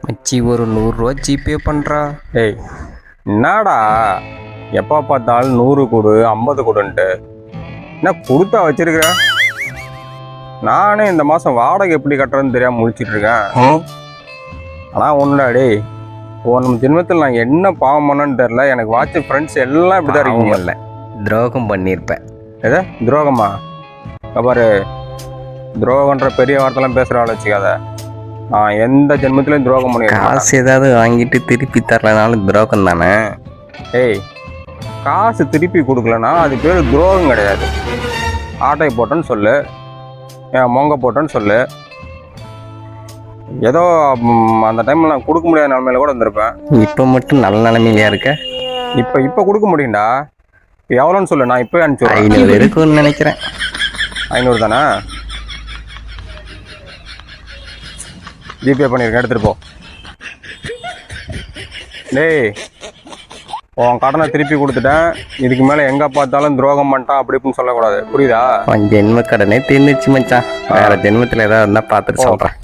மச்சி ஒரு 100 ரூபா ஜிபே பண்ணுறா. ஏய் என்னடா எப்போ பார்த்தாலும் 100 கொடு 50 கொடுன்ட்டு என்ன கொடுத்தா வச்சிருக்கிற? நானே இந்த மாதம் வாடகை எப்படி கட்டுறதுன்னு தெரியாமல் முழிச்சிட்டு இருக்கேன். ஆனால் ஒன்றுடா டேய், நம்ம ஜென்மத்தில் நான் என்ன பாவம் பண்ணேன்னு தெரில. எனக்கு வாட்ச் ஃப்ரெண்ட்ஸ் எல்லாம் இப்படி தான் இருக்கீங்க. இல்லை, துரோகம் பண்ணியிருப்பேன். எதா துரோகமா? பாரு, துரோகன்ற பெரிய வார்த்தைலாம் பேசுகிற ஆள் வச்சுக்காத. நான் எந்த ஜென்மத்திலையும் துரோகம் பண்ணியிருக்கேன். காசு ஏதாவது வாங்கிட்டு திருப்பி தரலனாலும் துரோகம் தானே. ஏய், காசு திருப்பி கொடுக்கலன்னா அது பேர் துரோகம் கிடையாது. ஆட்டை போட்டேன்னு சொல்லு, மொங்க போட்டேன்னு சொல்லு. ஏதோ அந்த டைமில் நான் கொடுக்க முடியாத நிலமையில கூட வந்திருப்பேன். இப்போ மட்டும் நல்ல நிலைமையிலையா இருக்க? இப்போ கொடுக்க முடியும்டா. எவ்வளோன்னு சொல்லு, நான் இப்போ அனுப்பிச்சு 500 இருக்குன்னு நினைக்கிறேன். 500 தானே? ஜிபே பண்ணியிருக்கேன், எடுத்துகிட்டு போ. டேய், உன் கடனை திருப்பி கொடுத்துட்டேன். இதுக்கு மேலே எங்கே பார்த்தாலும் துரோகம் பண்ணிட்டான் அப்படி இப்படின்னு சொல்லக்கூடாது, புரியுதா? உன் ஜென்ம கடனே தீர்ந்துச்சு மச்சான். வேற ஜென்மத்தில் ஏதாவது இருந்தால் பார்த்துட்டு சொல்கிறேன்.